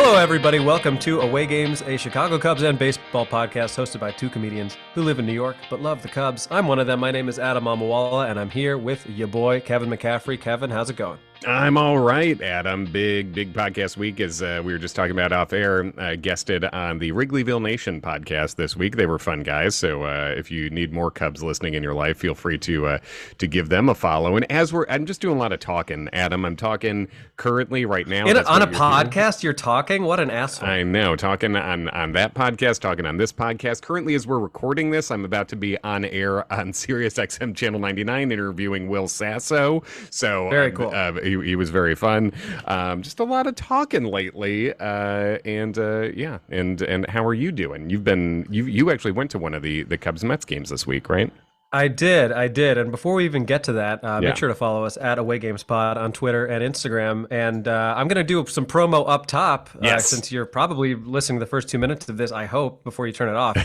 Hello, everybody. Welcome to Away Games, a Chicago Cubs and baseball podcast hosted by two comedians who live in New York but love the Cubs. I'm one of them. My name is Adam Amawala, and I'm here with your boy, Kevin McCaffrey. Kevin, how's it going? I'm all right, Adam. Big podcast week, as we were just talking about off air. Guested on the Wrigleyville Nation podcast this week. They were fun guys. So if you need more Cubs listening in your life, feel free to give them a follow. And I'm just doing a lot of talking, Adam. I'm talking currently right now. On a podcast, you're talking? What an asshole. I know. Talking on that podcast, talking on this podcast. Currently, as we're recording this, I'm about to be on air on Sirius XM Channel 99 interviewing Will Sasso. So very cool. He was very fun. Just a lot of talking lately, and how are you doing? You actually went to one of the Cubs Mets games this week, right? I did. And before we even get to that, make sure to follow us at Away Games Pod on Twitter and Instagram. And I'm going to do some promo up top, since you're probably listening to the first 2 minutes of this, I hope, before you turn it off.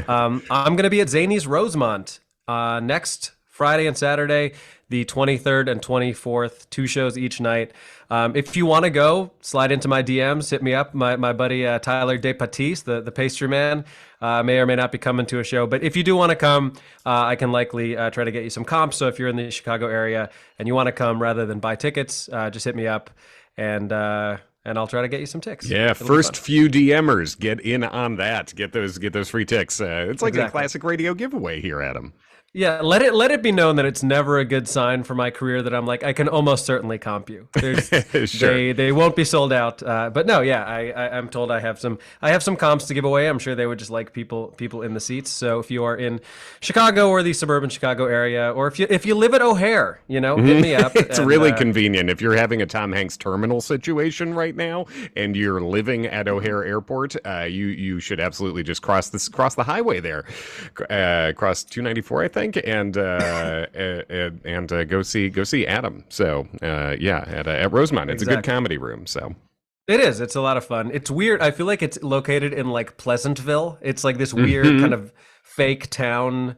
I'm going to be at Zany's Rosemont next Friday and Saturday, the 23rd and 24th, 2 shows each night. If you want to go, slide into my DMs, hit me up. My buddy Tyler DePatis, the pastry man, may or may not be coming to a show. But if you do want to come, I can likely try to get you some comps. So if you're in the Chicago area and you want to come rather than buy tickets, just hit me up and I'll try to get you some ticks. Yeah, first few DMers, get in on that. Get those free ticks. It's like a classic radio giveaway here, Adam. Yeah, let it be known that it's never a good sign for my career that I'm like, I can almost certainly comp you. Sure. They won't be sold out. But no, yeah, I'm told I have some comps to give away. I'm sure they would just like people in the seats. So if you are in Chicago or the suburban Chicago area, or if you live at O'Hare, hit me up. It's really convenient. If you're having a Tom Hanks terminal situation right now and you're living at O'Hare Airport, you should absolutely just cross the highway there, cross 294, I think. And go see Adam. So at Rosemont, it's a good comedy room. So it is. It's a lot of fun. It's weird. I feel like it's located in like Pleasantville. It's like this weird kind of fake town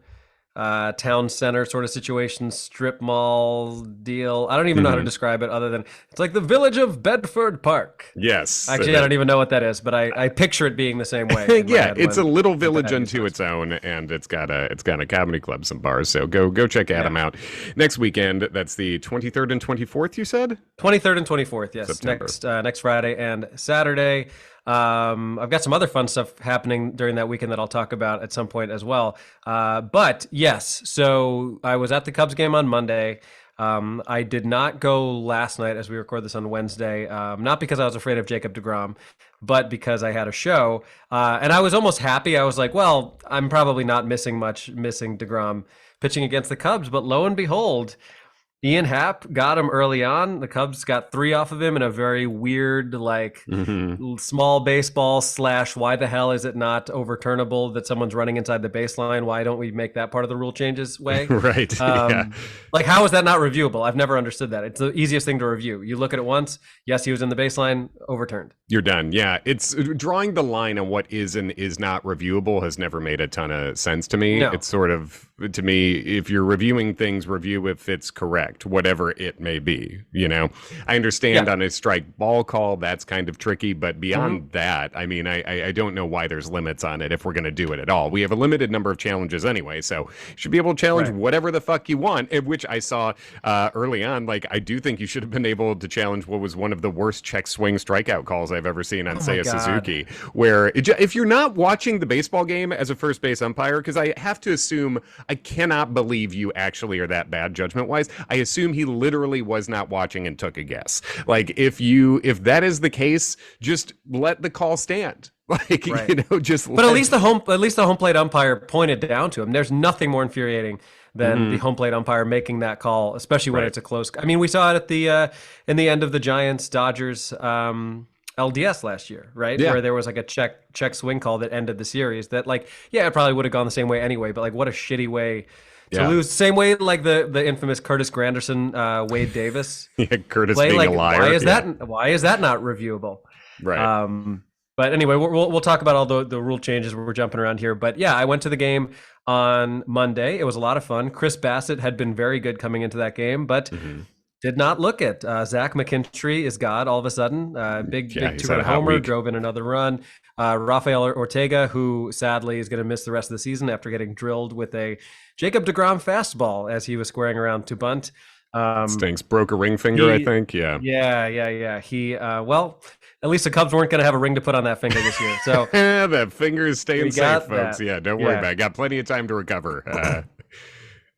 center sort of situation, strip mall deal. I don't even know how to describe it other than it's like the village of Bedford Park. Yes. Actually, I don't even know what that is, but I picture it being the same way. Yeah, it's a little village unto its own, and it's got a comedy club, some bars. So go check Adam out. Next weekend, that's the 23rd and 24th, you said? 23rd and 24th, yes. September. Next Friday and Saturday. I've got some other fun stuff happening during that weekend that I'll talk about at some point as well. But yes, so I was at the Cubs game on Monday. I did not go last night as we record this on Wednesday, not because I was afraid of Jacob deGrom, but because I had a show. And I was almost happy. I was like, well, I'm probably not missing deGrom pitching against the Cubs. But lo and behold, Ian Happ got him early on. The Cubs got 3 off of him in a very weird, small baseball / why the hell is it not overturnable that someone's running inside the baseline? Why don't we make that part of the rule changes way? Right. Like, how is that not reviewable? I've never understood that. It's the easiest thing to review. You look at it once. Yes, he was in the baseline. Overturned. You're done. Yeah. It's drawing the line on what is and is not reviewable has never made a ton of sense to me. No. It's sort of, to me, if you're reviewing things, review if it's correct, whatever it may be. I understand on a strike ball call, that's kind of tricky, but beyond that, I mean, I don't know why there's limits on it if we're going to do it at all. We have a limited number of challenges anyway, so you should be able to challenge whatever the fuck you want, which I saw early on. Like, I do think you should have been able to challenge what was one of the worst check swing strikeout calls I've ever seen on Seiya Suzuki, where if you're not watching the baseball game as a first base umpire, because I have to assume, I cannot believe you actually are that bad judgment-wise. I assume he literally was not watching and took a guess. Like, if that is the case, just let the call stand. Like, just. But at least the home plate umpire pointed down to him. There's nothing more infuriating than the home plate umpire making that call, especially when it's a close. I mean, we saw it at the in the end of the Giants-Dodgers LDS last year, right? Yeah. Where there was like a check swing call that ended the series. That it probably would have gone the same way anyway. But like, what a shitty way to lose. Same way like the infamous Curtis Granderson, Wade Davis. Curtis being a liar. Why is that not reviewable? Right. But anyway, we'll talk about all the rule changes. We're jumping around here. But yeah, I went to the game on Monday. It was a lot of fun. Chris Bassett had been very good coming into that game, but Did not look it. Zach McKinstry is God all of a sudden. Big he's had two-run a hot homer, week. drove in another run. Rafael Ortega, who sadly is going to miss the rest of the season after getting drilled with a Jacob deGrom fastball as he was squaring around to bunt. Stinks. Broke a ring finger, I think. Yeah. Yeah. He, well, at least the Cubs weren't going to have a ring to put on that finger this year. So that finger's staying safe, folks. That. Yeah, don't worry about it. Got plenty of time to recover.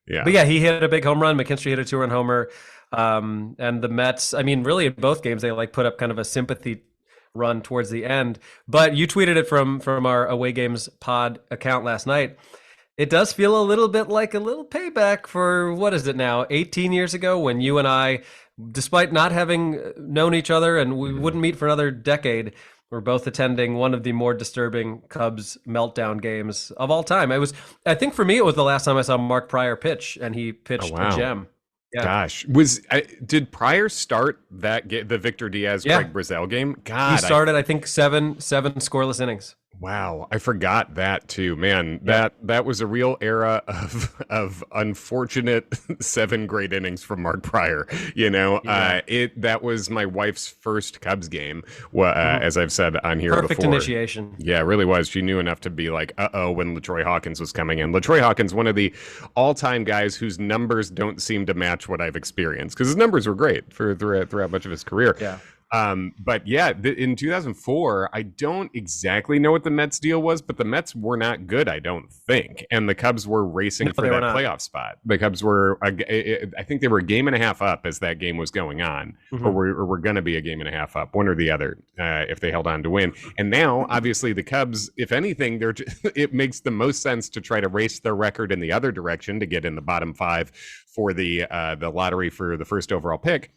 Yeah. But yeah, he hit a big home run. McKinstry hit a two-run homer. And the Mets, I mean, really in both games, they like put up kind of a sympathy run towards the end. But you tweeted it from our Away Games pod account last night. It does feel a little bit like a little payback for, what is it now, 18 years ago when you and I, despite not having known each other and we wouldn't meet for another decade, were both attending one of the more disturbing Cubs meltdown games of all time. I think for me, it was the last time I saw Mark Pryor pitch, and he pitched a gem. Yeah. Gosh, did Pryor start that the Victor Diaz Craig Brazell game? God, he started I think seven scoreless innings. Wow, I forgot that too, man. That was a real era of unfortunate 7 great innings from Mark Pryor. You know, that was my wife's first Cubs game. As I've said on here Perfect before. Initiation. Yeah, it really was. She knew enough to be like, when LaTroy Hawkins was coming in. LaTroy Hawkins, one of the all-time guys whose numbers don't seem to match what I've experienced, because his numbers were great throughout much of his career. Yeah. But yeah, in 2004, I don't exactly know what the Mets deal was, but the Mets were not good, I don't think. And the Cubs were racing for that playoff spot. The Cubs were, I think they were a game and a half up as that game was going on, or were going to be a game and a half up, one or the other, if they held on to win. And now, obviously, the Cubs, if anything, it makes the most sense to try to race their record in the other direction to get in the bottom 5 for the lottery for the first overall pick.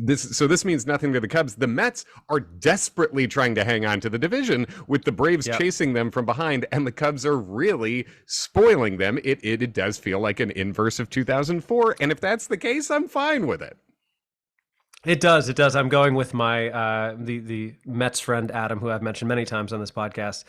This means nothing to the Cubs. The Mets are desperately trying to hang on to the division with the Braves chasing them from behind, and the Cubs are really spoiling them. It does feel like an inverse of 2004, and if that's the case, I'm fine with it. It does. I'm going with my the Mets friend Adam, who I've mentioned many times on this podcast.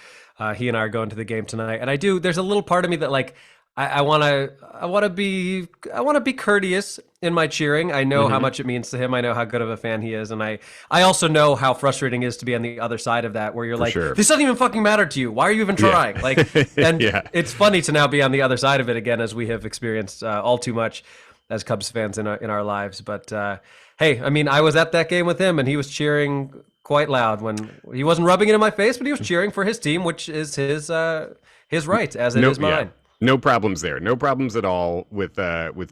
He and I are going to the game tonight, and there's a little part of me that like I want to be courteous in my cheering. I know how much it means to him. I know how good of a fan he is, and I also know how frustrating it is to be on the other side of that, where you're this doesn't even fucking matter to you. Why are you even trying? Like, and it's funny to now be on the other side of it again, as we have experienced all too much as Cubs fans in our lives. But hey, I mean, I was at that game with him, and he was cheering quite loud when he wasn't rubbing it in my face, but he was cheering for his team, which is his right, as it is mine. No problems there. No problems at all with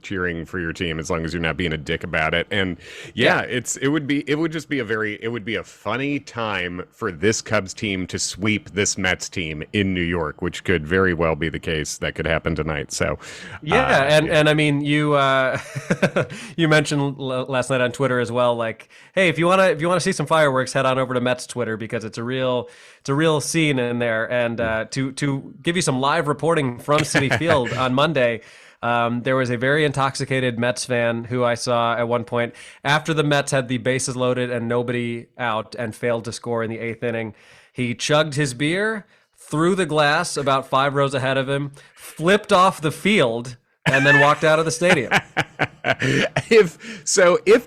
cheering for your team, as long as you're not being a dick about it. And it would be a funny time for this Cubs team to sweep this Mets team in New York, which could very well be the case. That could happen tonight. So and I mean, you you mentioned last night on Twitter as well, like, hey, if you want to see some fireworks, head on over to Mets Twitter, because it's a real scene in there. And to give you some live reporting from Citi Field on Monday, there was a very intoxicated Mets fan who I saw at one point after the Mets had the bases loaded and nobody out and failed to score in the 8th inning. He chugged his beer, threw the glass about 5 rows ahead of him, flipped off the field, and then walked out of the stadium. If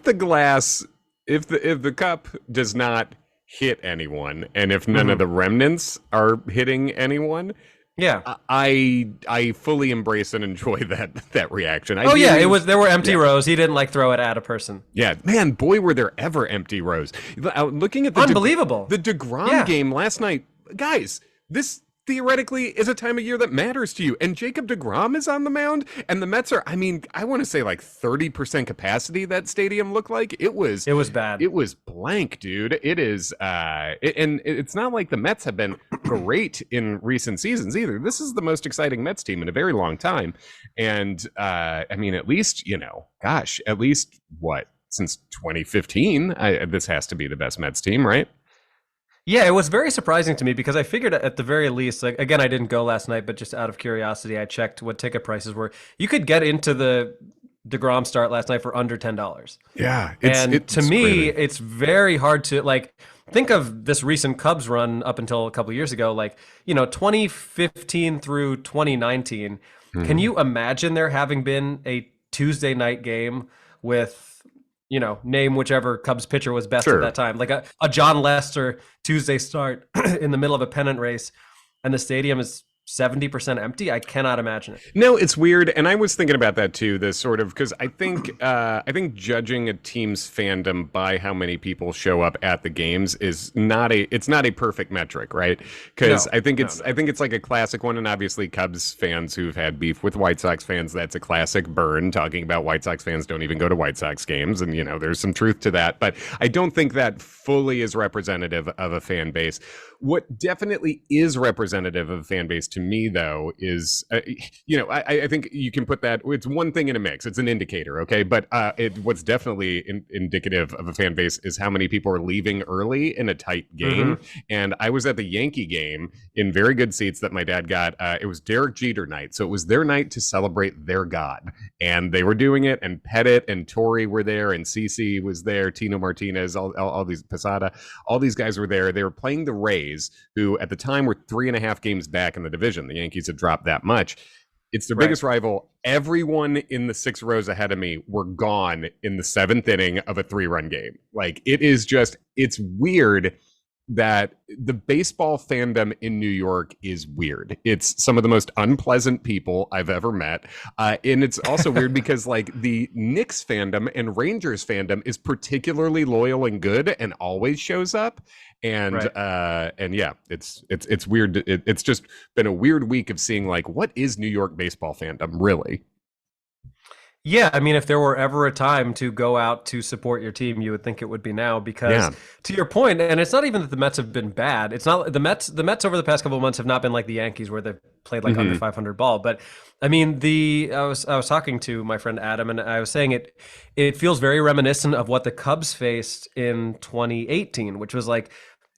the cup does not hit anyone, and if none of the remnants are hitting anyone, I fully embrace and enjoy that reaction. There were empty rows. He didn't like throw it at a person. Yeah, man, boy, were there ever empty rows. Looking at the unbelievable the DeGrom game last night, guys. This theoretically is a time of year that matters to you, and Jacob deGrom is on the mound, and the Mets are, I mean, I want to say like 30% capacity. That stadium looked like it was bad. It was blank, dude. It is and it's not like the Mets have been great in recent seasons either. This is the most exciting Mets team in a very long time, and I mean, at least since 2015, this has to be the best Mets team, right? Yeah, it was very surprising to me, because I figured at the very least, like, again, I didn't go last night, but just out of curiosity, I checked what ticket prices were. You could get into the DeGrom start last night for under $10. Yeah. To me, it's very hard to, like, think of this recent Cubs run up until a couple of years ago, like, 2015 through 2019. Can you imagine there having been a Tuesday night game with name whichever Cubs pitcher was best at Sure. that time. Like a John Lester Tuesday start in the middle of a pennant race, and the stadium is 70% empty. I cannot imagine it. No, it's weird, and I was thinking about that too. This sort of because I think judging a team's fandom by how many people show up at the games is not a perfect metric, right? Because I think it's like a classic one, and obviously Cubs fans who've had beef with White Sox fans, that's a classic burn. Talking about White Sox fans don't even go to White Sox games, and there's some truth to that, but I don't think that fully is representative of a fan base. What definitely is representative of a fan base to me, though, is, I think you can put that, it's one thing in a mix. It's an indicator, okay? But what's definitely indicative of a fan base is how many people are leaving early in a tight game. Mm-hmm. And I was at the Yankee game in very good seats that my dad got. It was Derek Jeter night. So it was their night to celebrate their God. And they were doing it, and Pettit and Torrey were there, and CeCe was there, Tino Martinez, all these, Posada, all these guys were there. They were playing the Rays, who at the time were 3.5 games back in the division. The Yankees had dropped that much. It's their biggest rival. Everyone in the 6 rows ahead of me were gone in the 7th inning of a 3-run game. Like, it's weird that the baseball fandom in New York is weird. It's some of the most unpleasant people I've ever met. And it's also weird because like the Knicks fandom and Rangers fandom is particularly loyal and good and always shows up. And yeah, it's weird. It's just been a weird week of seeing like, what is New York baseball fandom really? Yeah, I mean, if there were ever a time to go out to support your team, you would think it would be now because, to your point, and it's not even that the Mets have been bad. It's not the Mets. The Mets over the past couple of months have not been like the Yankees where they've played like under 500 ball. But I mean, I was talking to my friend Adam, and I was saying it feels very reminiscent of what the Cubs faced in 2018, which was like,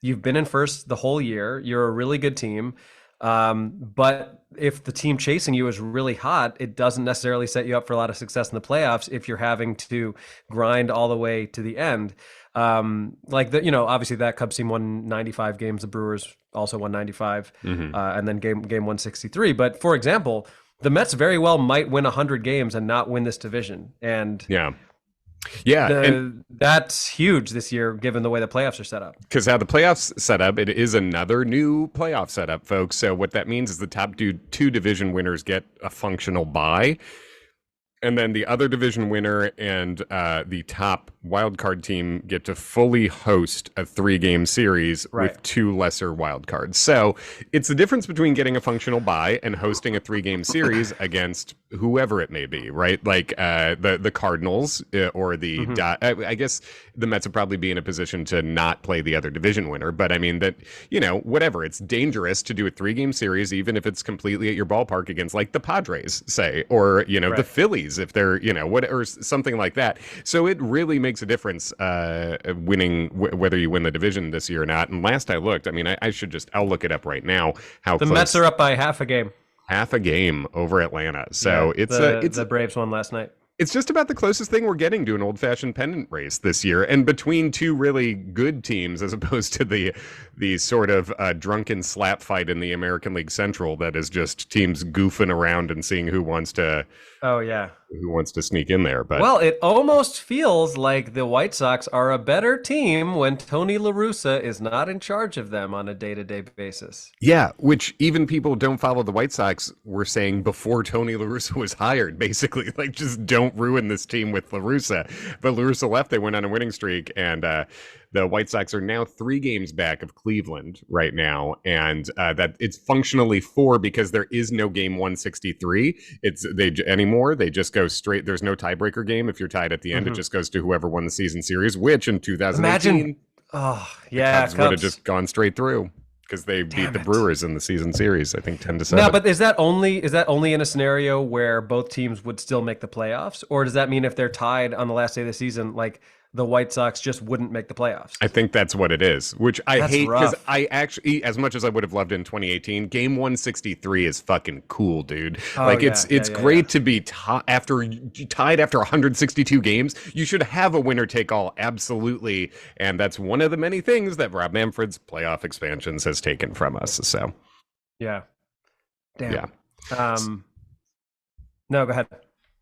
you've been in first the whole year. You're a really good team. But if the team chasing you is really hot, it doesn't necessarily set you up for a lot of success in the playoffs if you're having to grind all the way to the end. Obviously that Cubs team won 95 games. The Brewers also won 95, and then game 163. But for example, the Mets very well might win 100 games and not win this division. And that's huge this year, given the way the playoffs are set up. Because how the playoffs set up, it is another new playoff setup, folks. So what that means is the top two division winners get a functional bye. And then the other division winner and the top wildcard team get to fully host a 3-game series with 2 lesser wildcards. So it's the difference between getting a functional bye and hosting a 3-game series against whoever it may be, right? Like the Cardinals or the I guess the Mets would probably be in a position to not play the other division winner. But I mean that, whatever. It's dangerous to do a 3-game series, even if it's completely at your ballpark against like the Padres, say, or, the Phillies, if they're, or something like that. So it really makes a difference winning, whether you win the division this year or not. And last I looked, I mean, I'll look it up right now. How the Mets are up by half a game over Atlanta. So it's the Braves won last night. It's just about the closest thing we're getting to an old-fashioned pennant race this year, and between 2 really good teams, as opposed to the sort of drunken slap fight in the American League Central that is just teams goofing around and seeing who wants to sneak in there. But well, it almost feels like the White Sox are a better team when Tony La Russa is not in charge of them on a day-to-day basis. Yeah, which even people who don't follow the White Sox were saying before Tony La Russa was hired, basically, like, just don't ruin this team with La Russa. But La Russa left, they went on a winning streak, and the White Sox are now 3 games back of Cleveland right now, and that it's functionally 4 because there is no game 163 anymore. They just go straight. There's no tiebreaker game. If you're tied at the end, it just goes to whoever won the season series, which in 2018, the Cubs would have just gone straight through because they beat the Brewers in the season series, I think 10-7. No, but is that only in a scenario where both teams would still make the playoffs, or does that mean if they're tied on the last day of the season, like the White Sox just wouldn't make the playoffs? I think that's what it is, which I hate because I actually, as much as I would have loved in 2018, game 163 is fucking cool, dude. It's great to be tied after 162 games. You should have a winner take all, absolutely, and that's one of the many things that Rob Manfred's playoff expansions has taken from us. So, yeah, damn, yeah. No, go ahead.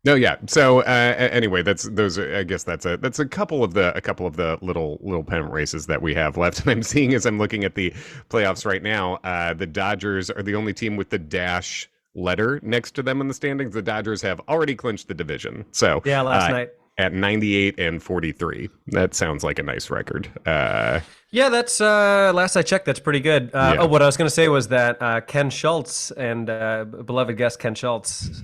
No, yeah. So anyway, that's those. I guess that's a couple of the little pennant races that we have left. And I'm seeing as I'm looking at the playoffs right now, the Dodgers are the only team with the dash letter next to them in the standings. The Dodgers have already clinched the division. So Yeah, last night. at 98 and 43, that sounds like a nice record. Yeah, that's last I checked, that's pretty good. Yeah. Oh, what I was going to say was that Ken Schultz and beloved guest Ken Schultz,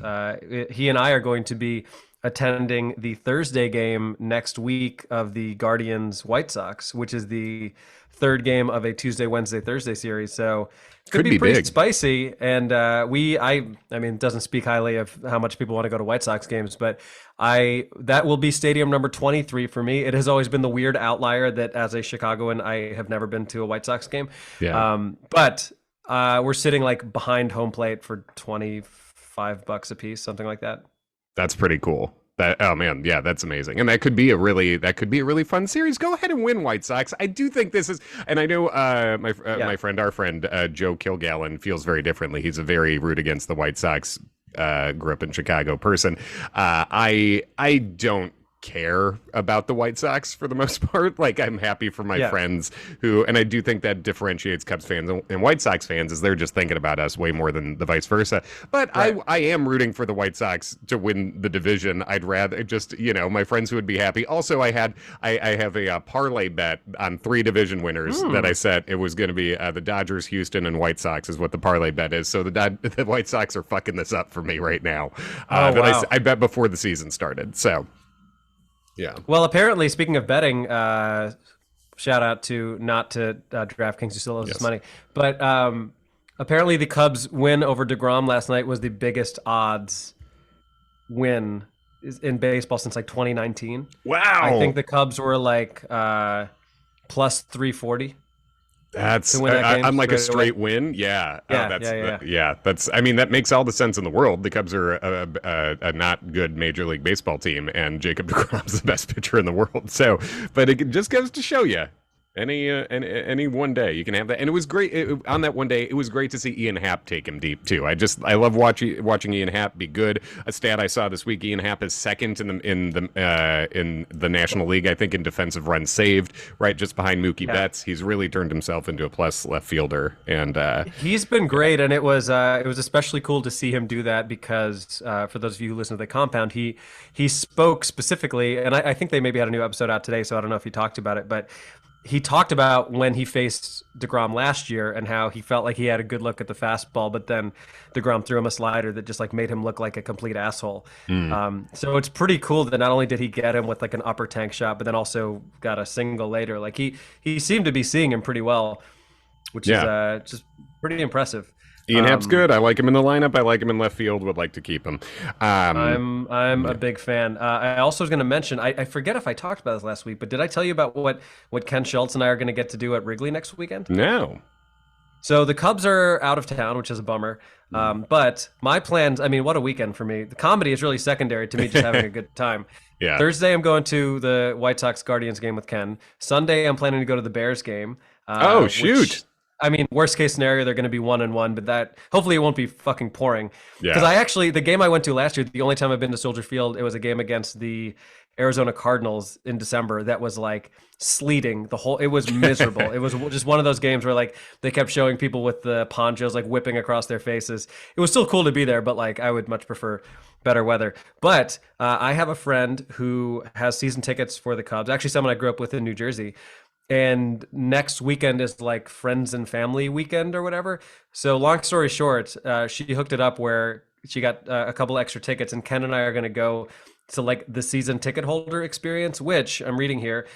he and I are going to be attending the Thursday game next week of the Guardians White Sox, which is the third game of a Tuesday, Wednesday, Thursday series. So it's going Could to be be pretty big. spicy. And I mean, it doesn't speak highly of how much people want to go to White Sox games, but that will be stadium number 23 for me. It has always been the weird outlier that as a Chicagoan, I have never been to a White Sox game. Yeah. But we're sitting like behind home plate for $25 a piece, something like that. That's pretty cool. That oh man, yeah, that's amazing, and that could be a really fun series. Go ahead and win, White Sox. I do think this is, and I know my friend, our friend Joe Kilgallen feels very differently. He's a very root against the White Sox. Grew up in Chicago person. I don't care about the White Sox for the most part. Like I'm happy for my friends who, and I do think that differentiates Cubs fans and White Sox fans is they're just thinking about us way more than the vice versa. But right. I am rooting for the White Sox to win the division. I'd rather just, my friends who would be happy. Also, I have a parlay bet on 3 division winners that I said it was going to be the Dodgers, Houston, and White Sox is what the parlay bet is. So the White Sox are fucking this up for me right now. But I bet before the season started. So. Yeah. Well, apparently, speaking of betting, shout out to not to DraftKings who still owes us money, but apparently the Cubs win over DeGrom last night was the biggest odds win in baseball since like 2019. Wow. I think the Cubs were like plus 340. That's I'm like a straight win. Yeah. That's. I mean, that makes all the sense in the world. The Cubs are a not good Major League Baseball team, and Jacob deGrom's the best pitcher in the world. So, but it just goes to show you. Any one day you can have that, and it was great on that one day. It was great to see Ian Happ take him deep too. I love watching Ian Happ be good. A stat I saw this week: Ian Happ is second in the National League, I think, in defensive runs saved, right just behind Mookie Betts. He's really turned himself into a plus left fielder, and he's been great. And it was especially cool to see him do that because for those of you who listen to the Compound, he spoke specifically, and I think they maybe had a new episode out today, so I don't know if he talked about it, but. He talked about when he faced DeGrom last year and how he felt like he had a good look at the fastball, but then DeGrom threw him a slider that just like made him look like a complete asshole. So it's pretty cool that not only did he get him with like an upper tank shot, but then also got a single later. Like he seemed to be seeing him pretty well, which is just pretty impressive. Ian Happ's good. I like him in the lineup. I like him in left field. Would like to keep him. I'm a big fan. I also was going to mention. I forget if I talked about this last week, but did I tell you about what Ken Schultz and I are going to get to do at Wrigley next weekend? No. So the Cubs are out of town, which is a bummer. But my plans. I mean, what a weekend for me. The comedy is really secondary to me, just having a good time. Yeah. Thursday, I'm going to the White Sox Guardians game with Ken. Sunday, I'm planning to go to the Bears game. Oh shoot. I mean, worst case scenario, they're going to be 1-1, but that hopefully it won't be fucking pouring. Because the game I went to last year, the only time I've been to Soldier Field, it was a game against the Arizona Cardinals in December that was like sleeting it was miserable. It was just one of those games where like they kept showing people with the ponchos like whipping across their faces. It was still cool to be there, but like I would much prefer better weather. But I have a friend who has season tickets for the Cubs, actually someone I grew up with in New Jersey. And next weekend is like friends and family weekend or whatever. So long story short, she hooked it up where she got a couple extra tickets, and Ken and I are going to go to like the season ticket holder experience, which I'm reading here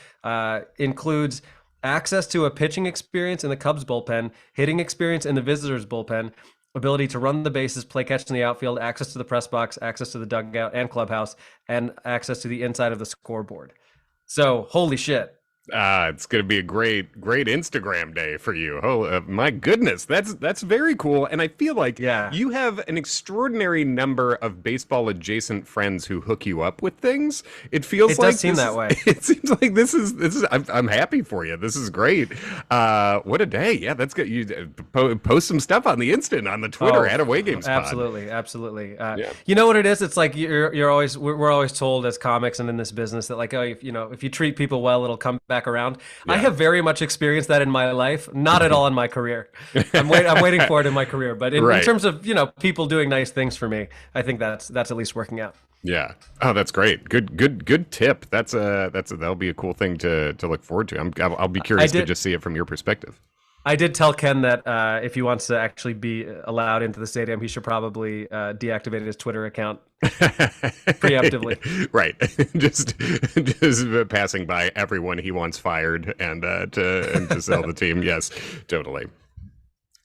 includes access to a pitching experience in the Cubs bullpen, hitting experience in the visitors bullpen, ability to run the bases, play catch in the outfield, access to the press box, access to the dugout and clubhouse, and access to the inside of the scoreboard. So holy shit. It's going to be a great Instagram day for you. Oh, my goodness. That's very cool. And I feel like Yeah, you have an extraordinary number of baseball adjacent friends who hook you up with things. It feels it does like seem that way. it seems like this is, I'm happy for you. This is great. What a day. Yeah, that's good. You post some stuff on the Instant, on the Twitter at Away Games Pod. Absolutely, absolutely. Yeah. You know what it is? It's like you're always we're always told as comics and in this business that like, oh, if you treat people well, it'll come back around. I Yeah. have very much experienced that in my life, not at all in my career. I'm waiting for it in my career, but in Right. terms of people doing nice things for me, I think that's at least working out. Yeah. Oh, that's great. Good tip. That'll be a cool thing to look forward to. I'll be I curious to did. just see it from your perspective. I did tell Ken that if he wants to actually be allowed into the stadium, he should probably deactivate his Twitter account preemptively. Right. Just passing by everyone he wants fired and to sell the team. Yes, totally.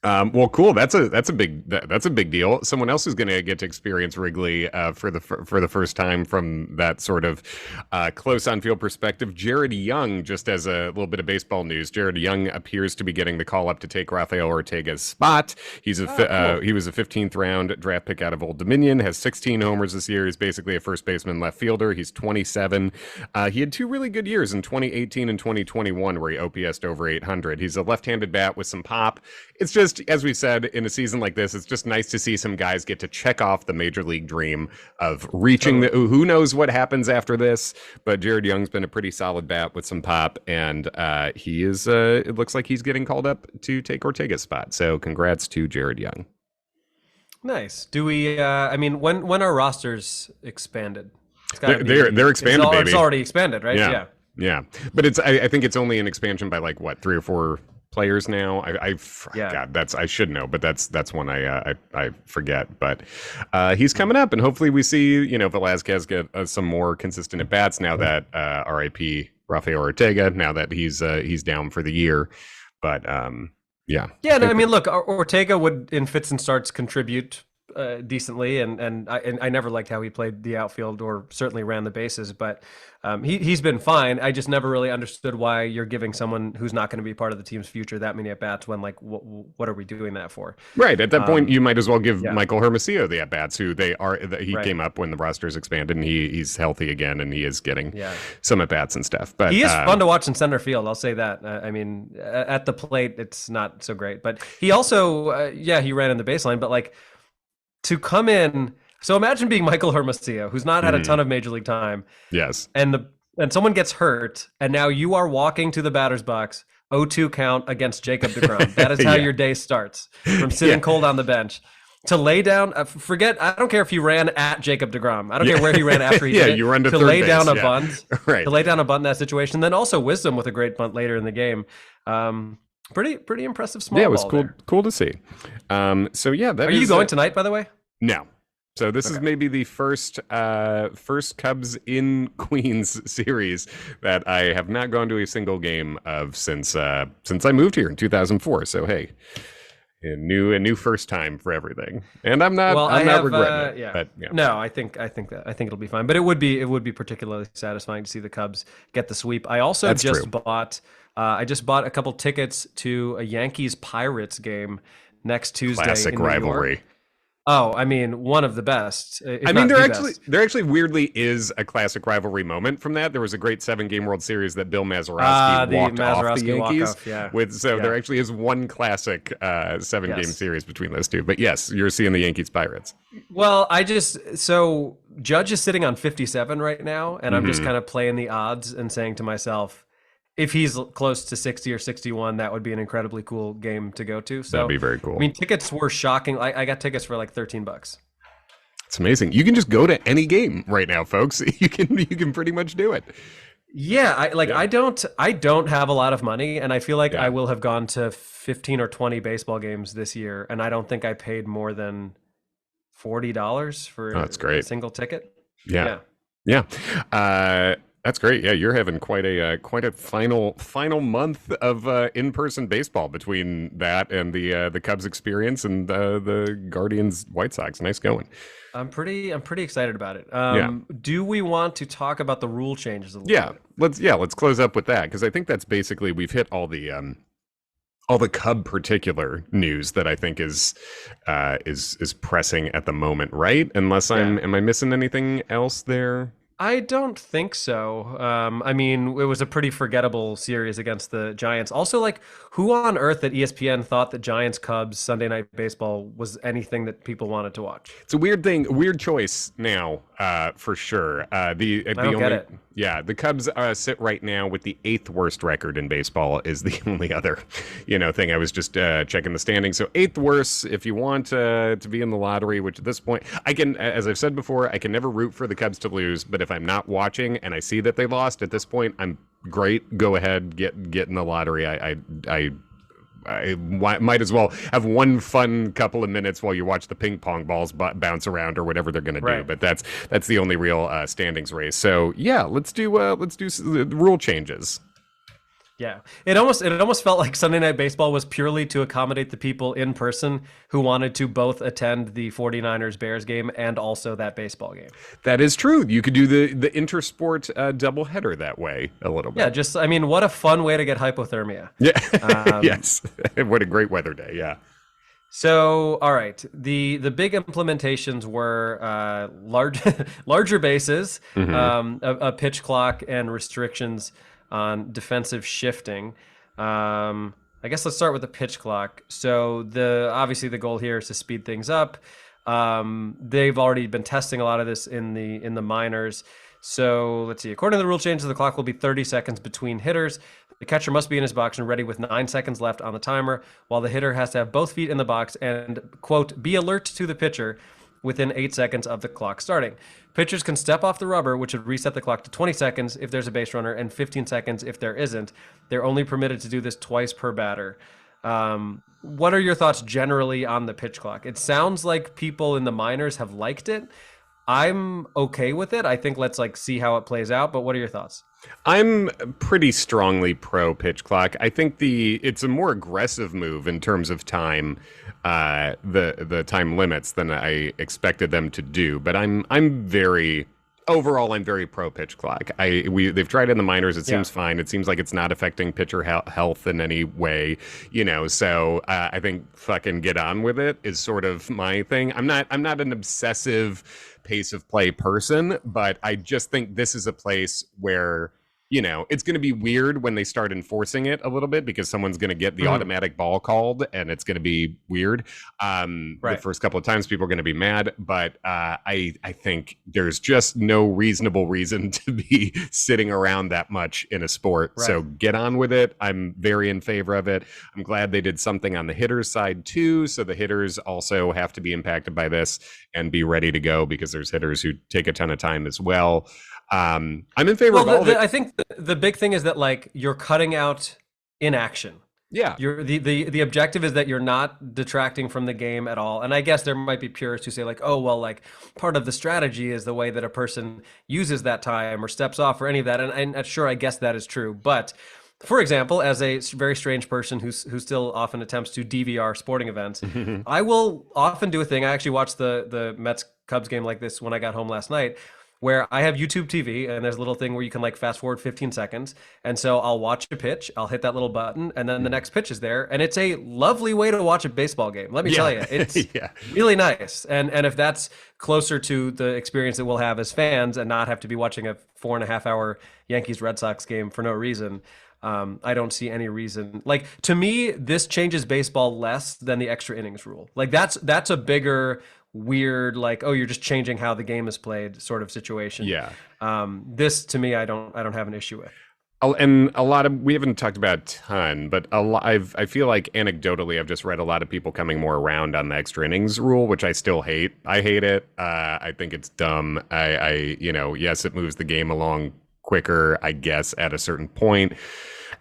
Well, cool. That's a big deal. Someone else who's going to get to experience Wrigley for the first time from that sort of close on field perspective. Jared Young, just as a little bit of baseball news, Jared Young appears to be getting the call up to take Rafael Ortega's spot. He was a 15th round draft pick out of Old Dominion. Has 16 homers this year. He's basically a first baseman left fielder. He's 27. He had two really good years in 2018 and 2021 where he OPS'd over 800. He's a left-handed bat with some pop. It's just, as we said, in a season like this, it's just nice to see some guys get to check off the major league dream of reaching who knows what happens after this, but Jared Young's been a pretty solid bat with some pop, and he is, it looks like he's getting called up to take Ortega's spot. So congrats to Jared Young. Nice. Do we? I mean, when are rosters expanded? It's They're expanded, baby. It's already expanded, right? Yeah. Yeah. But I think it's only an expansion by like what, 3 or 4 players now. Yeah. God, I should know, but that's one I forget. But he's coming up, and hopefully we see Velasquez get some more consistent at bats now that R.I.P. Rafael Ortega. Now that he's down for the year, but yeah. Yeah, no, I mean, look, Ortega would in fits and starts contribute decently, and I never liked how he played the outfield or certainly ran the bases, but he's been fine. I just never really understood why you're giving someone who's not going to be part of the team's future that many at bats when, like, what are we doing that for? Right. At that point, you might as well give Michael Hermosillo the at bats, who he came up when the rosters expanded, and he's healthy again, and he is getting some at bats and stuff. But he is fun to watch in center field. I'll say that. I mean, at the plate, it's not so great, but he also, he ran in the baseline, but like to come in. So imagine being Michael Hermosillo, who's not had a ton of major league time. Yes. And someone gets hurt, and now you are walking to the batter's box, 0-2 count against Jacob deGrom. That is how your day starts, from sitting cold on the bench. To lay down, I don't care if he ran at Jacob deGrom. I don't care where he ran after he did it. You run to third lay base, down a bunt. Right. To lay down a bunt in that situation. Then also Wisdom with a great bunt later in the game. Pretty impressive small ball. Yeah, it was cool. There. Cool to see. So yeah, Are you going tonight, by the way? No. So this is maybe the first Cubs in Queens series that I have not gone to a single game of since I moved here in 2004. So hey, a new first time for everything, and I'm not regretting it. But yeah. No, I think it'll be fine. But it would be particularly satisfying to see the Cubs get the sweep. I also bought a couple tickets to a Yankees Pirates game next Tuesday. Classic in rivalry. New York. Oh, I mean, one of the best. I mean, there actually weirdly is a classic rivalry moment from that. There was a great 7-game World Series that Bill Mazeroski walked off the Yankees with. So there actually is one classic 7-game series between those two. But yes, you're seeing the Yankees Pirates. Well, so Judge is sitting on 57 right now, and I'm just kind of playing the odds and saying to myself, if he's close to 60 or 61, that would be an incredibly cool game to go to. So that'd be very cool. I mean, tickets were shocking. I got tickets for like $13. It's amazing. You can just go to any game right now, folks. You can pretty much do it. Yeah, I don't have a lot of money, and I feel like I will have gone to 15 or 20 baseball games this year, and I don't think I paid more than $40 for that's great. a single ticket. Yeah. That's great. Yeah, you're having quite a final month of in-person baseball between that and the Cubs experience and the Guardians White Sox. Nice going. I'm pretty excited about it. Yeah. Do we want to talk about the rule changes a little Yeah. bit? Let's close up with that because I think that's basically we've hit all the Cub particular news that I think is pressing at the moment, right? Unless Yeah. am I missing anything else there? I don't think so. I mean, it was a pretty forgettable series against the Giants. Also, like, who on earth at ESPN thought that Giants Cubs Sunday Night Baseball was anything that people wanted to watch? It's a weird thing, weird choice now, for sure. I The don't get only it. yeah, the Cubs sit right now with the eighth worst record in baseball. Is the only other, thing. I was just checking the standings. So eighth worst. If you want to be in the lottery, which at this point I can, as I've said before, I can never root for the Cubs to lose. But if I'm not watching and I see that they lost at this point, I'm great. Go ahead, get in the lottery. I might as well have one fun couple of minutes while you watch the ping pong balls bounce around or whatever they're going to do. Right. But that's the only real standings race. So yeah, let's do the rule changes. Yeah. It almost felt like Sunday Night Baseball was purely to accommodate the people in person who wanted to both attend the 49ers Bears game and also that baseball game. That is true. You could do the intersport doubleheader that way a little Yeah, bit. just I mean, what a fun way to get hypothermia. Yeah. Um, Yes. What a great weather day. Yeah. So, all right, the big implementations were larger bases, Hmm. a pitch clock, and restrictions on defensive shifting. I guess let's start with the pitch clock. So the obviously the goal here is to speed things up. They've already been testing a lot of this in the minors. So let's see. According to the rule changes, the clock will be 30 seconds between hitters. The catcher must be in his box and ready with 9 seconds left on the timer, while the hitter has to have both feet in the box and, quote, be alert to the pitcher within 8 seconds of the clock starting. Pitchers can step off the rubber, which would reset the clock to 20 seconds if there's a base runner and 15 seconds if there isn't. They're only permitted to do this twice per batter. What are your thoughts generally on the pitch clock? It sounds like people in the minors have liked it. I'm okay with it. I think let's see how it plays out. But what are your thoughts? I'm pretty strongly pro pitch clock. I think it's a more aggressive move in terms of time, the time limits than I expected them to do. But I'm very overall I'm very pro pitch clock. They've tried it in the minors. It Yeah. seems fine. It seems like it's not affecting pitcher health in any way. So I think fucking get on with it is sort of my thing. I'm not an obsessive pace of play person, but I just think this is a place where it's going to be weird when they start enforcing it a little bit because someone's going to get the Mhm. automatic ball called and it's going to be weird. The Right. first couple of times people are going to be mad, but I think there's just no reasonable reason to be sitting around that much in a sport. Right. So get on with it. I'm very in favor of it. I'm glad they did something on the hitters side too. So the hitters also have to be impacted by this and be ready to go because there's hitters who take a ton of time as well. I'm in favor Well, of all of it. I think the big thing is that you're cutting out inaction. Yeah. The objective is that you're not detracting from the game at all. And I guess there might be purists who say oh well, part of the strategy is the way that a person uses that time or steps off or any of that. And sure, I guess that is true. But for example, as a very strange person who still often attempts to DVR sporting events, I will often do a thing. I actually watched the Mets Cubs game like this when I got home last night, where I have YouTube TV and there's a little thing where you can fast forward 15 seconds. And so I'll watch a pitch, I'll hit that little button, and then the next pitch is there. And it's a lovely way to watch a baseball game. Let me tell you, it's Yeah. really nice. And if that's closer to the experience that we'll have as fans and not have to be watching a 4.5 hour Yankees Red Sox game for no reason, I don't see any reason. To me, this changes baseball less than the extra innings rule. That's a bigger weird oh, you're just changing how the game is played sort of situation. Yeah. This to me, I don't have an issue with. And a lot of we haven't talked about a ton, but I feel like anecdotally I've just read a lot of people coming more around on the extra innings rule, which I still hate. I hate it. I think it's dumb. Yes, it moves the game along quicker, I guess, at a certain point.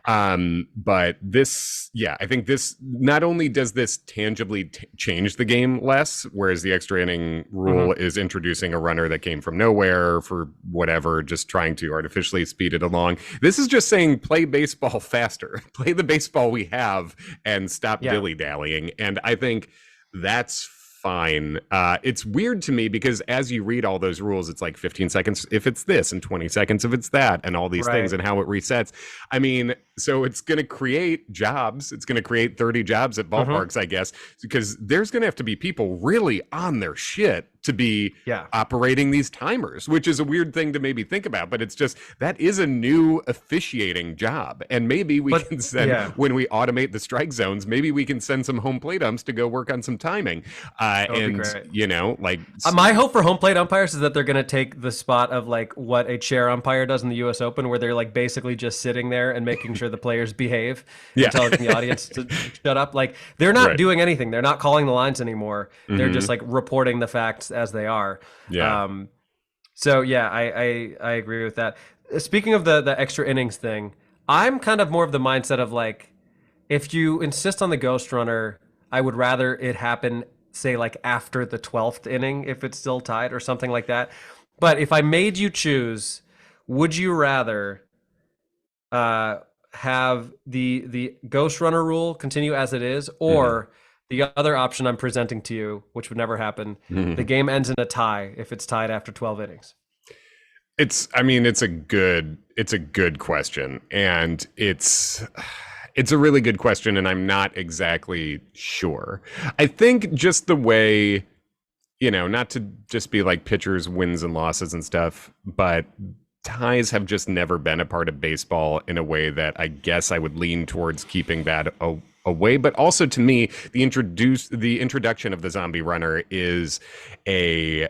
But this, yeah, I think this not only does this tangibly change the game less, whereas the extra inning rule is introducing a runner that came from nowhere for whatever, just trying to artificially speed it along. This is just saying play baseball faster, play the baseball we have, and stop dilly-dallying. And I think that's fine. It's weird to me because as you read all those rules, it's like 15 seconds if it's this and 20 seconds if it's that and all these things and how it resets. I mean, so it's going to create jobs. It's going to create 30 jobs at ballparks, I guess, because there's going to have to be people really on their shit to be operating these timers, which is a weird thing to maybe think about, but it's just that is a new officiating job. And maybe we can send, when we automate the strike zones, maybe we can send some home plate umps to go work on some timing. And, you know, like my hope for home plate umpires is that they're going to take the spot of like what a chair umpire does in the US Open, where they're like basically just sitting there and making sure the players behave and telling the audience to shut up. Like they're not doing anything. They're not calling the lines anymore. They're just like reporting the facts as they are. So yeah, I agree with that. Speaking of the extra innings thing, I'm kind of more of the mindset of like, if you insist on the ghost runner, I would rather it happen, say like after the 12th inning, if it's still tied or something like that. But if I made you choose, would you rather have the ghost runner rule continue as it is, or the other option I'm presenting to you, which would never happen, the game ends in a tie if it's tied after 12 innings? I mean, it's a good question, and it's a really good question, and I'm not exactly sure. I think just the way, you know, not to just be like pitchers' wins and losses and stuff, but ties have just never been a part of baseball in a way that I guess I would lean towards keeping that away. But also, to me, the introduction of the zombie runner is it's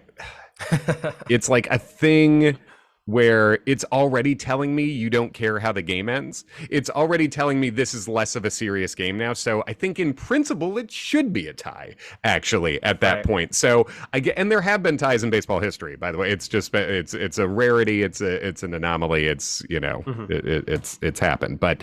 like a thing where it's already telling me you don't care how the game ends. It's already telling me this is less of a serious game now. So I think in principle, it should be a tie, actually, at that point. So and there have been ties in baseball history, by the way. It's just, it's a rarity. It's an anomaly. It's, you know, it's happened. But,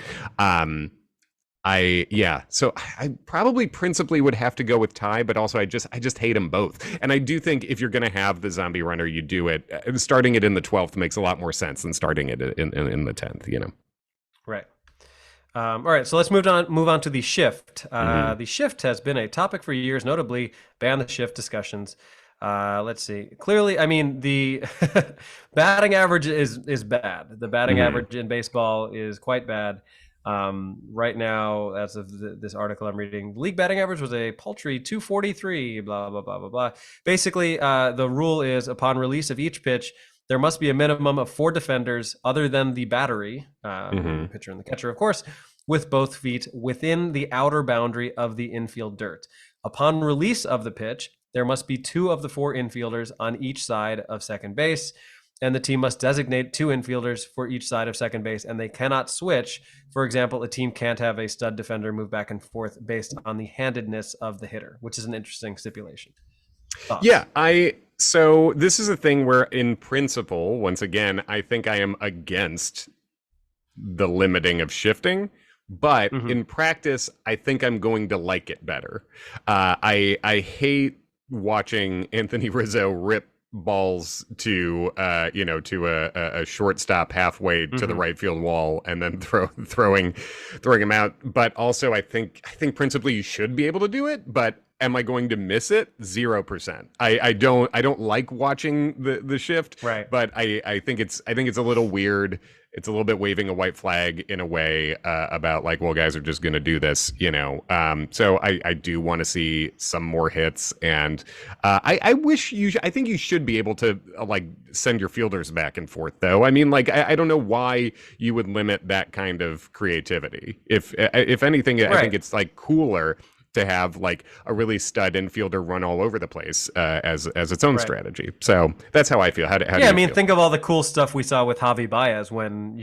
so I probably principally would have to go with tie, but also I just hate them both. And I do think if you're going to have the zombie runner, you do it starting it in the 12th makes a lot more sense than starting it in the 10th, you know. Right. All right, so let's move on to the shift. The shift has been a topic for years, notably ban the shift discussions. Let's see. Clearly, I mean, the batting average is bad. The batting average in baseball is quite bad. Right now, as of this article I'm reading, league batting average was a paltry 243, blah, blah, blah, blah, blah. Basically, the rule is upon release of each pitch, there must be a minimum of 4 defenders other than the battery, the pitcher and the catcher, of course, with both feet within the outer boundary of the infield dirt. Upon release of the pitch, there must be 2 of the 4 infielders on each side of second base, and the team must designate 2 infielders for each side of second base, and they cannot switch. For example, a team can't have a stud defender move back and forth based on the handedness of the hitter, which is an interesting stipulation. Thoughts? Yeah, so this is a thing where in principle, once again, I think I am against the limiting of shifting, but in practice, I think I'm going to like it better. I hate watching Anthony Rizzo rip balls to a shortstop halfway to the right field wall and then throwing him out. But also I think principally you should be able to do it, but am I going to miss it? 0%. I don't like watching the shift, right? But I think it's a little weird. It's a little bit waving a white flag in a way about like, well, guys are just going to do this, you know. So I do want to see some more hits, and I think you should be able to like send your fielders back and forth, though. I mean, like I don't know why you would limit that kind of creativity. If anything, I think it's like cooler to have like a really stud infielder run all over the place as its own strategy. So that's how I feel. How do you feel? Think of all the cool stuff we saw with Javi Baez when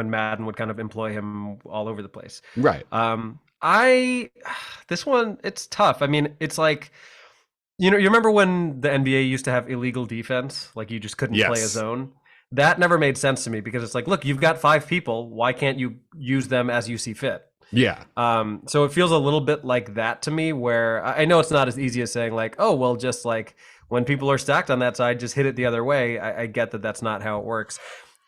Madden would kind of employ him all over the place. Right. This one, it's tough. I mean, it's like, you know, you remember when the NBA used to have illegal defense, like you just couldn't play a zone? That never made sense to me because it's like, look, you've got 5 people. Why can't you use them as you see fit? Yeah. So it feels a little bit like that to me, where I know it's not as easy as saying like, oh, well, just like when people are stacked on that side, just hit it the other way. I get that that's not how it works.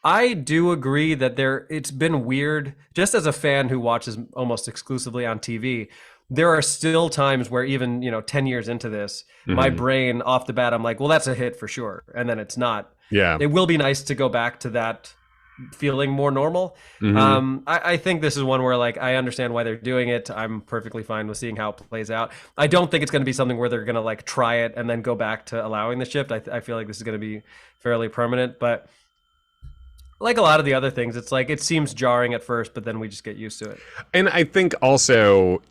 I do agree that it's been weird, just as a fan who watches almost exclusively on TV. There are still times where even, 10 years into this, my brain off the bat, I'm like, well, that's a hit for sure. And then it's not. Yeah. It will be nice to go back to that feeling more normal. I think this is one where like I understand why they're doing it. I'm perfectly fine with seeing how it plays out. I don't think it's going to be something where they're going to like try it and then go back to allowing the shift. I feel like this is going to be fairly permanent, but like a lot of the other things, it's like it seems jarring at first, but then we just get used to it. And I think also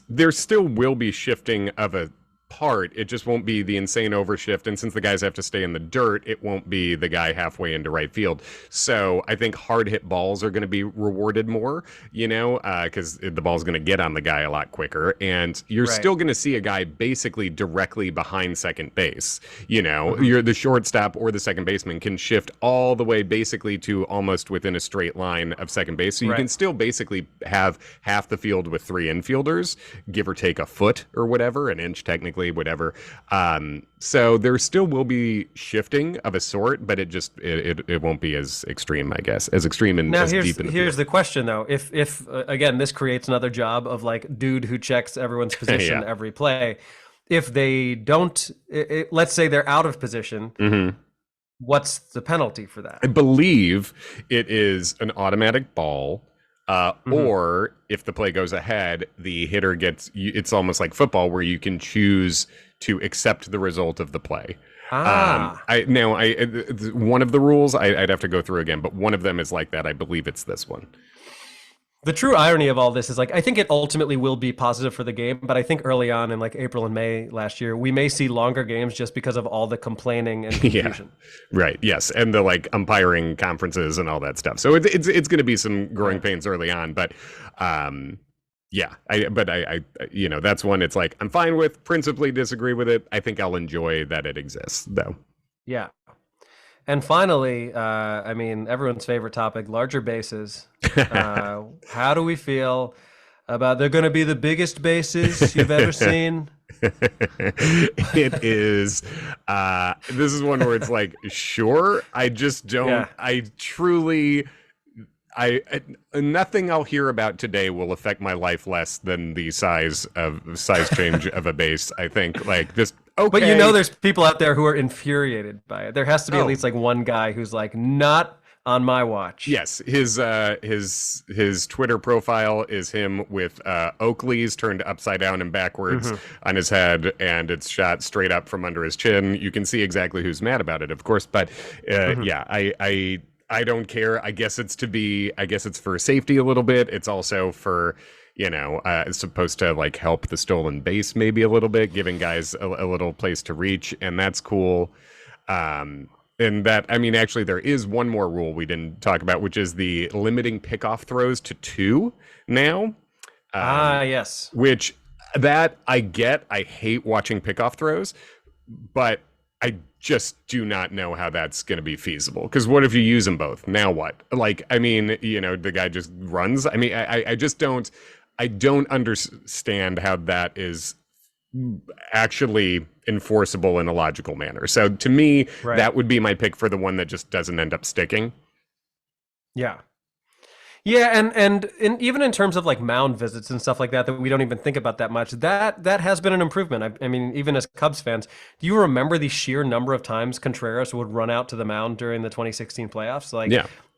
there still will be shifting of a part. It just won't be the insane overshift. And since the guys have to stay in the dirt, it won't be the guy halfway into right field. So I think hard hit balls are going to be rewarded more, because the ball's going to get on the guy a lot quicker. And you're still going to see a guy basically directly behind second base. You're the shortstop or the second baseman can shift all the way basically to almost within a straight line of second base. So you can still basically have half the field with 3 infielders, give or take a foot or whatever, an inch technically, whatever. So there still will be shifting of a sort, but it won't be as extreme, I guess, as extreme and now as deep in the here's field. the question though. If again, this creates another job of like dude who checks everyone's position every play. If they don't, let's say they're out of position, what's the penalty for that? I believe it is an automatic ball. Or if the play goes ahead, the hitter it's almost like football where you can choose to accept the result of the play. One of the rules I'd have to go through again, but one of them is like that. I believe it's this one. The true irony of all this is like, I think it ultimately will be positive for the game, but I think early on in like April and May last year, we may see longer games just because of all the complaining and confusion. Right. Yes. And the like umpiring conferences and all that stuff. So it's going to be some growing pains early on, but I that's one it's like, I'm fine with, principally disagree with it. I think I'll enjoy that it exists though. Yeah. And finally, everyone's favorite topic, larger bases. How do we feel about they're going to be the biggest bases you've ever seen? It is. This is one where it's like, sure. I just don't. Yeah. I truly. Nothing I'll hear about today will affect my life less than the size change of a base. I think just. Okay. But there's people out there who are infuriated by it. There has to be at least like one guy who's like, not on my watch. Yes, his Twitter profile is him with Oakleys turned upside down and backwards on his head, and it's shot straight up from under his chin. You can see exactly who's mad about it, of course. But I don't care. I guess it's for safety a little bit. It's also for. It's supposed to like help the stolen base maybe a little bit, giving guys a little place to reach, and that's cool. And that, actually, there is one more rule we didn't talk about, which is the limiting pickoff throws to 2 now. Yes. Which that I get. I hate watching pickoff throws, but I just do not know how that's going to be feasible. Because what if you use them both? Now what? The guy just runs. I just don't. I don't understand how that is actually enforceable in a logical manner. So to me, that would be my pick for the one that just doesn't end up sticking. Yeah. Yeah, and even in terms of like mound visits and stuff like that we don't even think about that much, that has been an improvement. Even as Cubs fans, do you remember the sheer number of times Contreras would run out to the mound during the 2016 playoffs?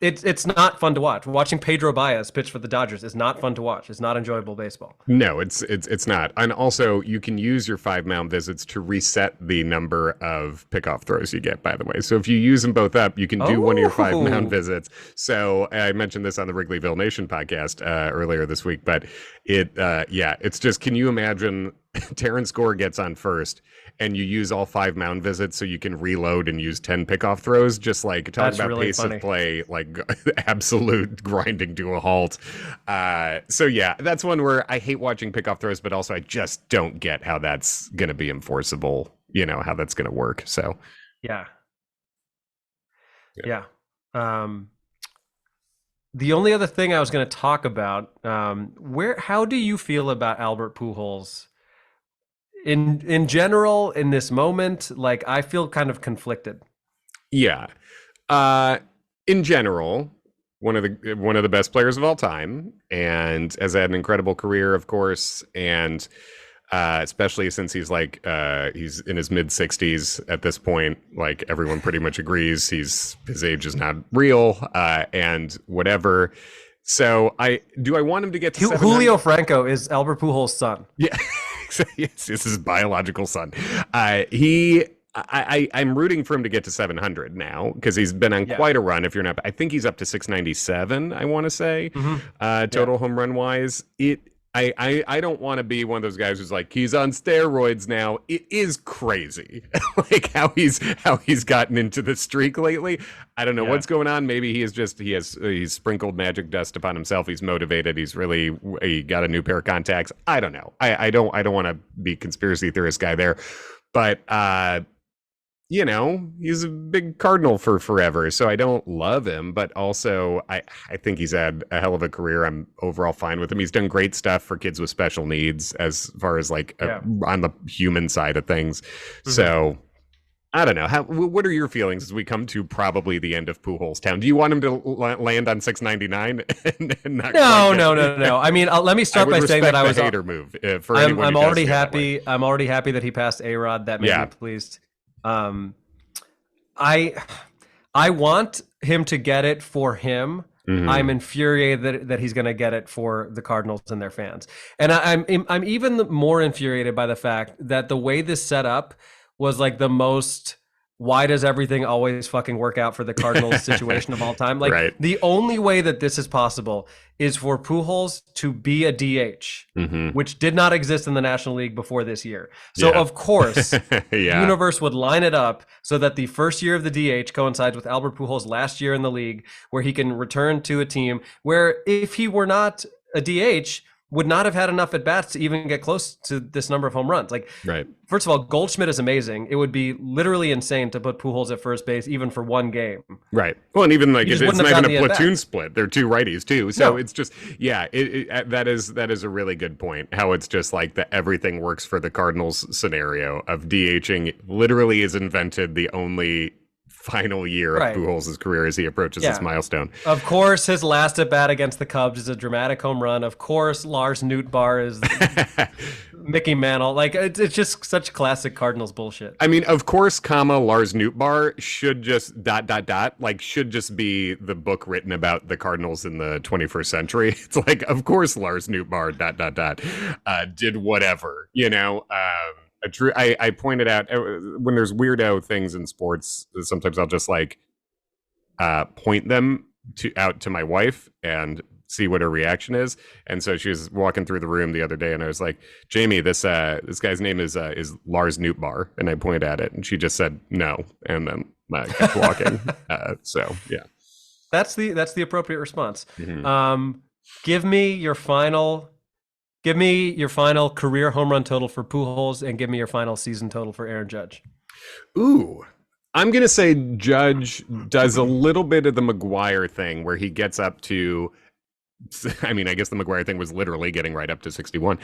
It's not fun to watch. Watching Pedro Baez pitch for the Dodgers is not fun to watch. It's not enjoyable baseball. No, it's not. And also, you can use your 5 mound visits to reset the number of pickoff throws you get, by the way. So if you use them both up, you can do one of your 5 mound visits. So I mentioned this on the Wrigleyville Nation podcast earlier this week, but it's just, can you imagine Terrence Gore gets on first and you use all 5 mound visits so you can reload and use 10 pickoff throws? Just like talk That's about really pace funny. of play, like absolute grinding to a halt. That's one where I hate watching pickoff throws, but also I just don't get how that's going to be enforceable, how that's going to work. So Yeah. Um, the only other thing I was going to talk about, how do you feel about Albert Pujols in general in this moment? Like, I feel kind of conflicted. Yeah. In general, one of the best players of all time, and has had an incredible career, of course, and especially since he's in his mid 60s at this point. Like, everyone pretty much agrees his age is not real, and whatever. So I want him to get to Julio Franco is Albert Pujols' son. Yeah, yes, this is his biological son. I'm rooting for him to get to 700 now, because he's been on quite a run. If you're not, I think he's up to 697. I want to say, total home run wise. I don't want to be one of those guys who's like, he's on steroids now. It is crazy, like how he's gotten into the streak lately. I don't know what's going on. Maybe he's sprinkled magic dust upon himself. He's motivated. He got a new pair of contacts. I don't know. I don't want to be conspiracy theorist guy there, but he's a big Cardinal for forever, so I don't love him, but also I think he's had a hell of a career. I'm overall fine with him. He's done great stuff for kids with special needs, as far as like on the human side of things. Mm-hmm. So I don't know. What are your feelings as we come to probably the end of Pujols Town? Do you want him to land on 699? No. I mean, let me start by saying that I was a hater move. I'm already happy. I'm already happy that he passed A-Rod. That made me pleased. I want him to get it for him. Mm-hmm. I'm infuriated that he's going to get it for the Cardinals and their fans. And I'm even more infuriated by the fact that the way this set up was like the most, why does everything always fucking work out for the Cardinals situation of all time? Like, the only way that this is possible is for Pujols to be a DH, which did not exist in the National League before this year. So of course, the universe would line it up so that the first year of the DH coincides with Albert Pujols' last year in the league, where he can return to a team where, if he were not a DH, would not have had enough at bats to even get close to this number of home runs. Like, first of all, Goldschmidt is amazing. It would be literally insane to put Pujols at first base even for one game. Right. Well, and even like it's not even a platoon split. They're two righties too. So it's just that is a really good point. How it's just like that everything works for the Cardinals scenario of DHing literally is invented the only final year of Pujols' career as he approaches this milestone. Of course, his last at bat against the Cubs is a dramatic home run. Of course, Lars Nootbaar is Mickey Mantle. Like, it's just such classic Cardinals bullshit. I mean, of course, Lars Nootbaar should just ... like, should just be the book written about the Cardinals in the 21st century. It's like, of course, Lars Nootbaar ... did whatever, I pointed out, when there's weirdo things in sports, sometimes I'll just like point them out to my wife and see what her reaction is. And so she was walking through the room the other day, and I was like, Jamie, this guy's name is Lars Nootbaar, and I pointed at it, and she just said no, and then I kept walking. So yeah, that's the appropriate response. Mm-hmm. Give me your final career home run total for Pujols, and give me your final season total for Aaron Judge. Ooh, I'm going to say Judge does a little bit of the McGwire thing where he gets up to, I mean, I guess the McGwire thing was literally getting right up to 61,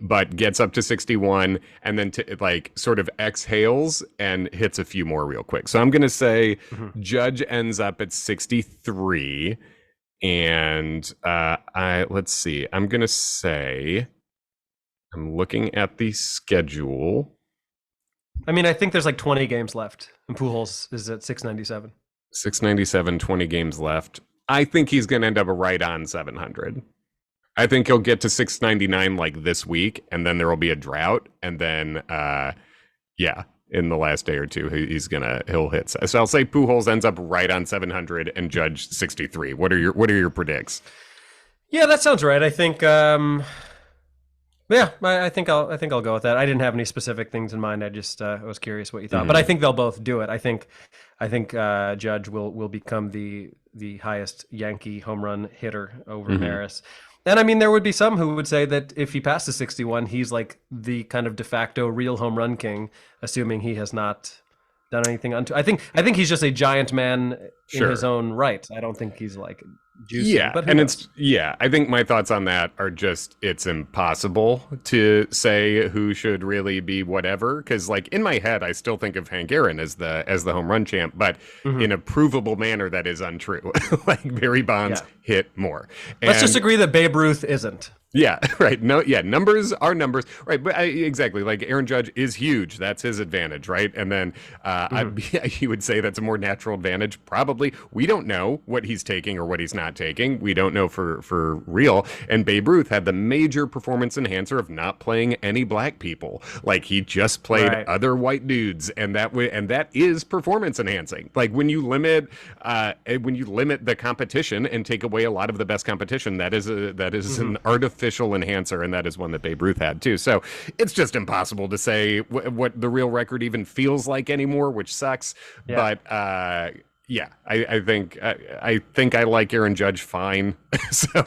but gets up to 61 and then sort of exhales and hits a few more real quick. So I'm going to say Judge ends up at 63. And let's see. I'm gonna say, I'm looking at the schedule. I mean, I think there's like 20 games left, and Pujols is at 697. 697, 20 games left. I think he's gonna end up right on 700. I think he'll get to 699 like this week, and then there will be a drought, and then in the last day or two, he'll hit. So I'll say Pujols ends up right on 700 and Judge 63. What are your predicts? Yeah, that sounds right. I think I think I'll go with that. I didn't have any specific things in mind. I just I was curious what you thought. But I think they'll both do it. I think Judge will become the highest Yankee home run hitter over Maris. And I mean, there would be some who would say that if he passes 61, he's like the kind of de facto real home run king, assuming he has not done anything I think he's just a giant man in his own right. I don't think he's like juicing. Yeah, but and I think my thoughts on that are just it's impossible to say who should really be whatever, because like in my head I still think of Hank Aaron as the home run champ, but in a provable manner that is untrue. Like Barry Bonds hit more. Let's just agree that Babe Ruth isn't. Yeah, right. No, yeah, numbers are numbers, right? But exactly, like Aaron Judge is huge. That's his advantage, right? And then you would say that's a more natural advantage. Probably, we don't know what he's taking or what he's not taking. We don't know for real. And Babe Ruth had the major performance enhancer of not playing any black people. Like he just played other white dudes, and that is performance enhancing. Like when you limit the competition and take away a lot of the best competition, that is an artificial enhancer, and that is one that Babe Ruth had too. So it's just impossible to say what the real record even feels like anymore, which sucks. But I think I like Aaron Judge fine. So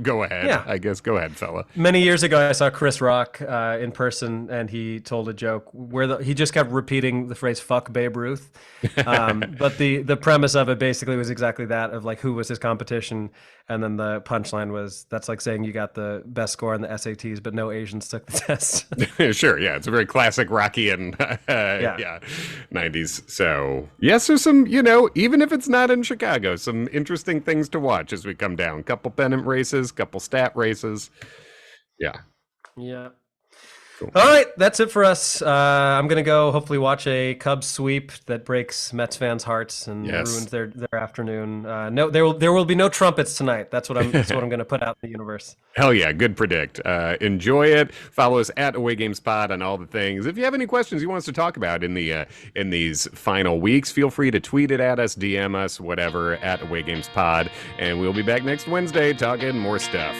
go ahead. I guess go ahead, fella. Many years ago, I saw Chris Rock in person, and he told a joke where he just kept repeating the phrase "fuck Babe Ruth," but the premise of it basically was exactly that, of like who was his competition, and then the punchline was that's like saying you got the best score on the SATs, but no Asians took the test. Sure, yeah, it's a very classic Rockian 90s. So yes, there's some even if it's not in Chicago, some interesting things to watch as we come down. Couple pennant races, couple stat races. Yeah. Cool. All right, that's it for us. I'm gonna go hopefully watch a Cubs sweep that breaks Mets fans' hearts and ruins their afternoon. No, there will be no trumpets tonight. That's what I'm gonna put out in the universe. Hell yeah, good predict. Enjoy it. Follow us at Away Games Pod on all the things. If you have any questions you want us to talk about in these final weeks, feel free to tweet it at us, DM us, whatever, at Away Games Pod, and we'll be back next Wednesday talking more stuff.